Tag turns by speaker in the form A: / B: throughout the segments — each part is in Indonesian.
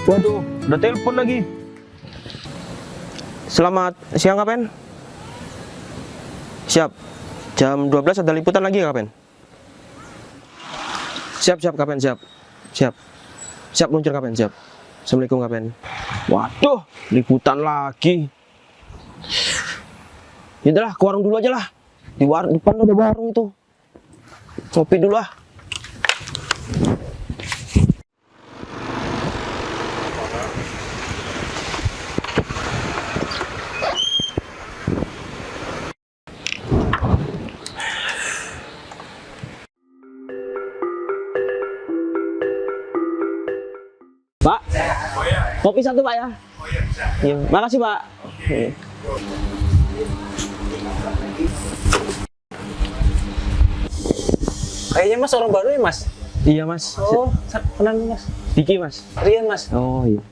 A: Waduh, udah telepon lagi. Selamat siang, Kapen. Siap. Jam 12 ada liputan lagi, Kapen. Siap, Kapen, siap. Siap. Siap luncur, Kapen, siap. Assalamualaikum, Kapen. Waduh, liputan lagi. Yaudahlah, ke warung dulu aja lah. Di warung depan ada warung itu. Kopi dulu ah. Pak, kopi satu Pak ya. Oh iya, bisa. Iya, makasih Pak. Iya.
B: Kayaknya Mas orang baru ya Mas?
A: Iya Mas.
B: Oh, kenal Mas?
A: Diki Mas.
B: Rian Mas.
A: Oh iya.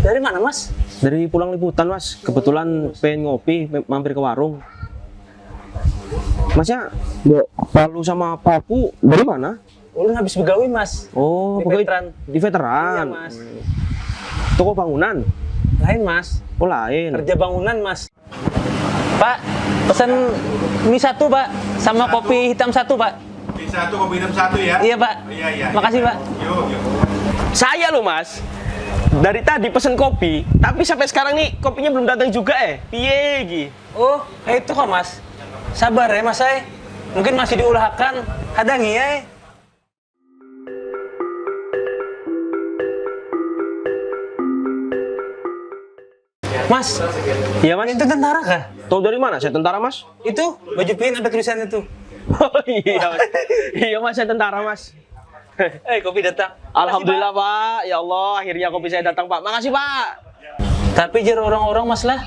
B: Dari mana Mas?
A: Dari pulang liputan Mas. Kebetulan pengen ngopi, mampir ke warung. Masnya bawa palu sama paku dari mana?
B: Ulun habis begawi Mas.
A: Oh,
B: Di veteran.
A: Di veteran.
B: Iya Mas.
A: Toko bangunan.
B: Lain Mas.
A: Oh lain.
B: Kerja bangunan Mas. Pak, pesan mie satu Pak, sama kopi hitam satu Pak.
C: Kopi satu, kopi hitam satu ya?
B: Iya Pak.
C: Iya.
B: Makasih Pak.
C: Yuk.
A: Saya loh Mas. Dari tadi pesen kopi, tapi sampai sekarang nih kopinya belum datang juga Piye Gi?
B: Oh, itu kok Mas. Sabar ya Mas saya. Mungkin masih diulahkan. Hadangi ya. Mas,
A: Iya Mas.
B: itu tentara kah?
A: Tahu dari mana? Saya tentara Mas.
B: Itu baju pin ada tulisan itu.
A: Oh iya Mas. Iya Mas, saya tentara Mas.
B: Kopi datang.
A: Alhamdulillah Pak. Ya Allah, akhirnya kopi saya datang Pak. Makasih Pak.
B: Tapi jar orang-orang Mas lah.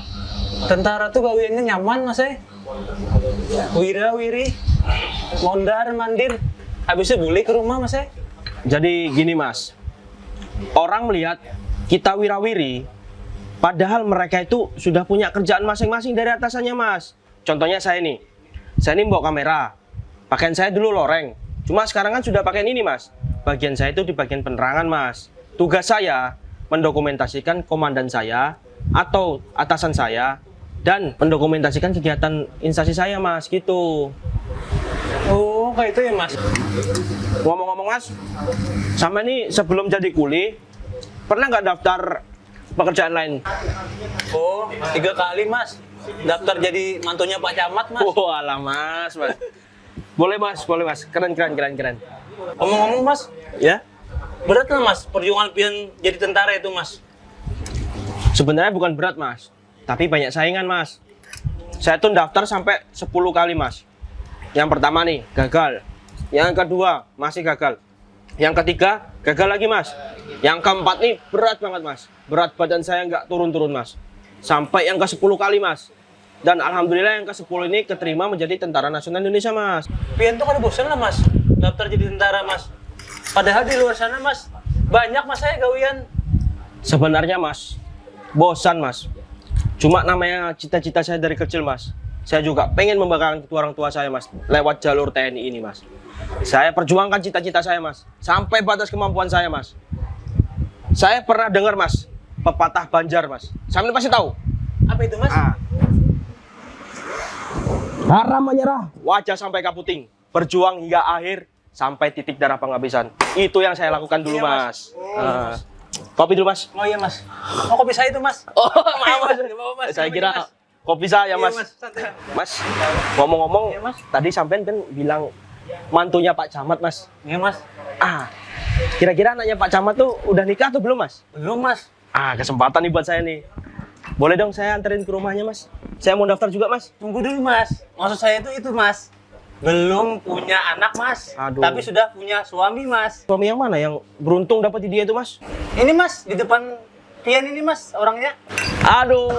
B: Tentara tuh gawiannya nyaman Mas Wira-wiri, mondar mandir. Habisnya boleh ke rumah Mas
A: Jadi gini Mas. Orang melihat kita wirawiri, padahal mereka itu sudah punya kerjaan masing-masing dari atasannya Mas. Contohnya saya nih. Saya ini bawa kamera. Pakaian saya dulu loreng. Cuma sekarang kan sudah pakai ini Mas. Bagian saya itu di bagian penerangan Mas. Tugas saya mendokumentasikan komandan saya atau atasan saya dan mendokumentasikan kegiatan instansi saya Mas gitu.
B: Oh, kayak itu ya Mas.
A: Ngomong-ngomong Mas, sama ini sebelum jadi kuli pernah nggak daftar pekerjaan lain?
B: Oh, 3 kali Mas. Daftar jadi mantunya Pak Camat Mas.
A: Oh alah Mas. Boleh Mas. Keren.
B: Ngomong-ngomong Mas,
A: Ya?
B: berat lah Mas perjuangan pian jadi tentara itu Mas.
A: Sebenarnya bukan berat Mas, tapi banyak saingan Mas. Saya tuh daftar sampai 10 kali Mas. Yang pertama nih, gagal. Yang kedua, masih gagal. Yang ketiga, gagal lagi Mas. Yang keempat nih, berat banget Mas. Berat badan saya nggak turun-turun Mas. Sampai yang ke-10 kali Mas. Dan alhamdulillah yang ke-10 ini keterima menjadi Tentara Nasional Indonesia Mas.
B: Pian tuh kada bosan lah Mas, daftar jadi tentara Mas. Padahal di luar sana Mas, banyak Mas gawian.
A: Sebenarnya Mas, bosan Mas. Cuma namanya cita-cita saya dari kecil Mas. Saya juga pengen membanggakan kedua orang tua saya Mas, lewat jalur TNI ini Mas. Saya perjuangkan cita-cita saya Mas, sampai batas kemampuan saya Mas. Saya pernah dengar Mas, pepatah Banjar Mas. Sampai pasti tahu.
B: Apa itu Mas?
A: Haram menyerah, wajah sampai kaputing. Berjuang hingga akhir, sampai titik darah penghabisan. Itu yang saya lakukan dulu
B: Iya, Mas.
A: Mas. Kopi dulu Mas.
B: Oh iya Mas. Oh kopi saya itu Mas.
A: Oh maaf Mas.
B: Mas.
A: Saya kira kopi saya Mas.
B: Iya, Mas. Santai.
A: Mas, ngomong-ngomong,
B: Iya, Mas.
A: tadi sampean kan bilang mantunya Pak Camat Mas.
B: Iya Mas.
A: Kira-kira anaknya Pak Camat tuh udah nikah atau belum Mas?
B: Belum Mas.
A: Kesempatan nih buat saya nih. Boleh dong saya anterin ke rumahnya Mas? Saya mau daftar juga Mas.
B: Tunggu dulu Mas. Maksud saya itu Mas. Belum punya anak Mas.
A: Aduh.
B: Tapi sudah punya suami Mas.
A: Suami yang mana yang beruntung dapat dia itu Mas?
B: Ini Mas, di depan pian ini Mas orangnya.
A: Aduh.